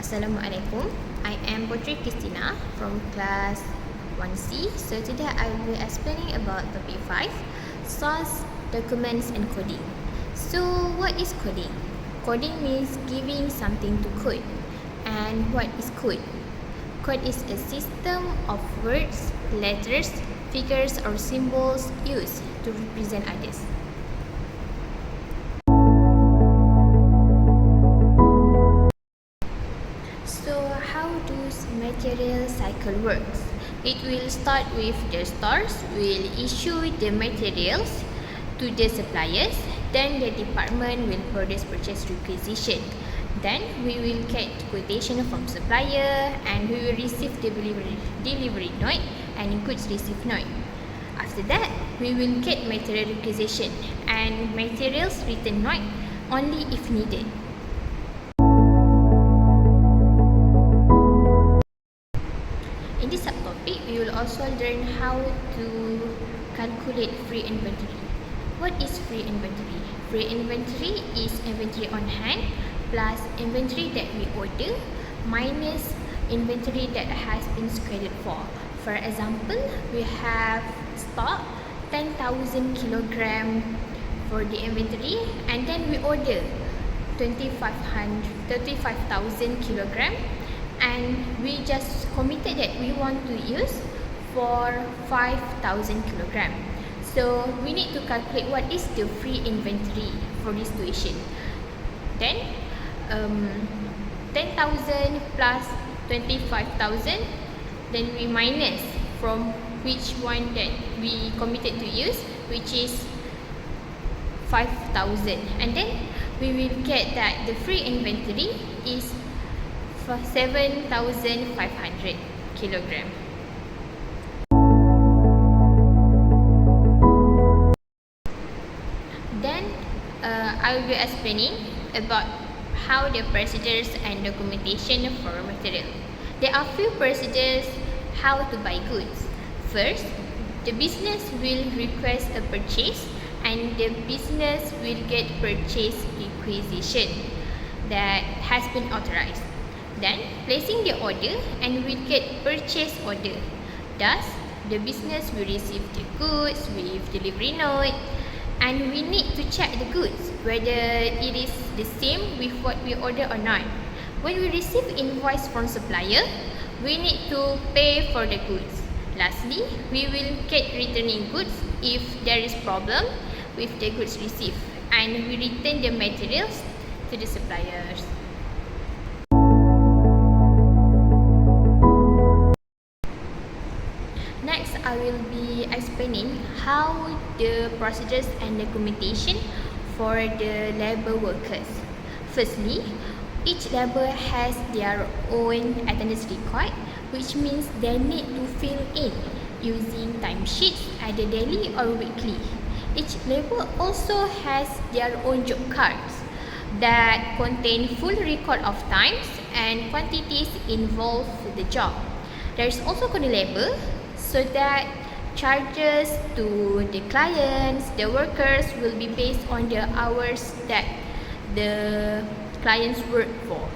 Assalamualaikum. I am Putri Christina from class 1C. So today I will be explaining about topic 5, source, documents and coding. So what is coding? Coding means giving something to code. And what is code? Code is a system of words, letters, figures or symbols used to represent others. Material cycle works. It will start with the stores will issue the materials to the suppliers, then the department will produce purchase requisition. Then we will get quotation from supplier and we will receive the delivery note and goods receipt note. After that, we will get material requisition and materials return note only if needed. In this subtopic, we will also learn how to calculate free inventory. What is free inventory? Free inventory is inventory on hand plus inventory that we order minus inventory that has been scheduled for. For example, we have stock 10,000 kilogram for the inventory and then we order 35,000 kilogram and we just committed that we want to use for 5,000 kilogram. So we need to calculate what is the free inventory for this situation. Then 10,000 plus 25,000, then we minus from which one that we committed to use, which is 5,000, and then we will get that the free inventory is 7,500 kilogram. Then I will be explaining about how the procedures and documentation for material. There are few procedures how to buy goods. First, the business will request a purchase and the business will get purchase requisition that has been authorized. Then placing the order and we get purchase order. Thus, the business will receive the goods with delivery note and we need to check the goods whether it is the same with what we order or not. When we receive invoice from supplier, we need to pay for the goods. Lastly, we will get returning goods if there is problem with the goods received and we return the materials to the suppliers. Next, I will be explaining how the procedures and documentation for the labour workers. Firstly, each labour has their own attendance record, which means they need to fill in using timesheets either daily or weekly. Each labour also has their own job cards that contain full record of times and quantities involved with the job. There is also code labour, so that charges to the clients, the workers will be based on the hours that the clients work for.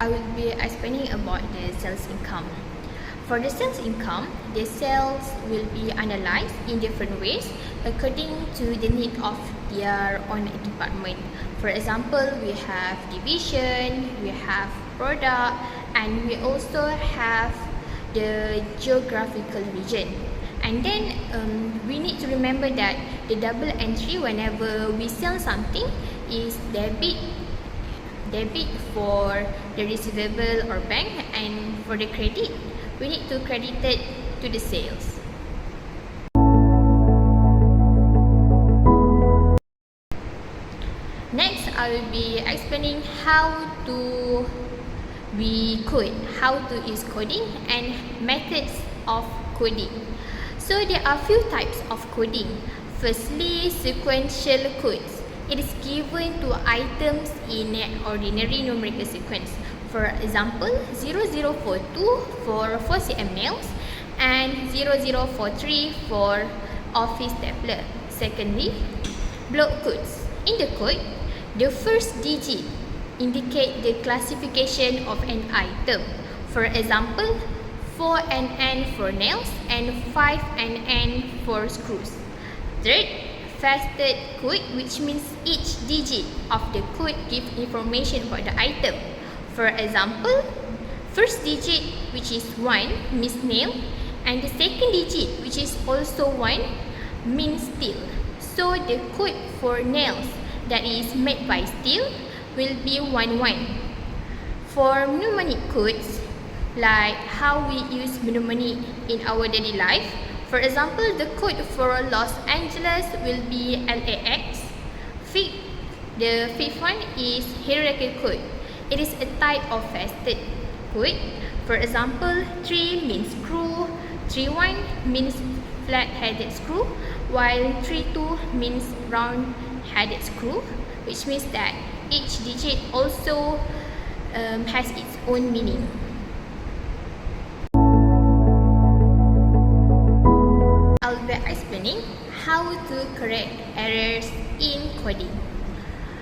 I will be explaining about the sales income. For the sales income, the sales will be analyzed in different ways according to the need of their own department. For example, we have division, we have product, and we also have the geographical region. And then we need to remember that the double entry whenever we sell something is debit for the receivable or bank, and for the credit we need to credit it to the sales. Next, I will be explaining how to code, how to use coding and methods of coding. So there are few types of coding. Firstly, sequential codes. It is given to items in an ordinary numerical sequence. For example, 0042 for 4cm nails and 0043 for office stapler. Secondly, block codes. In the code, The first digit indicate the classification of an item. For example, 4NN for nails and 5NN for screws. Third, faceted code, which means each digit of the code gives information about the item. For example, first digit, which is 1, means nail, and the second digit, which is also 1, means steel. So the code for nails that is made by steel will be 11. For mnemonic codes, like how we use mnemonic in our daily life, for example, the code for Los Angeles will be LAX. The fifth one is hierarchical code. It is a type of faceted code. For example, 3 means screw, 3-1 means flat-headed screw, while 3-2 means round-headed screw, which means that each digit also has its own meaning. I'll be explaining how to correct errors in coding.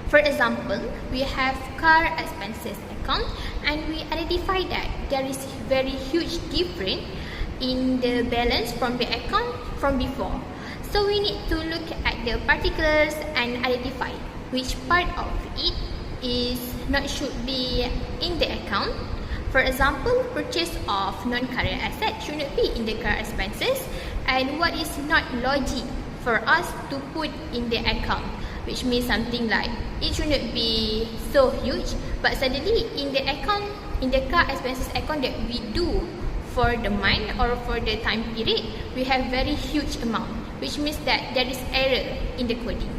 For example, we have car expenses account and we identify that there is very huge difference in the balance from the account from before. So we need to look at the particulars and identify which part of it is not should be in the account. For example, purchase of non-current asset should not be in the car expenses, and what is not logic for us to put in the account, which means something like it should not be so huge, but suddenly in the account, in the car expenses account that we do for the month or for the time period, we have very huge amount, which means that there is error in the coding.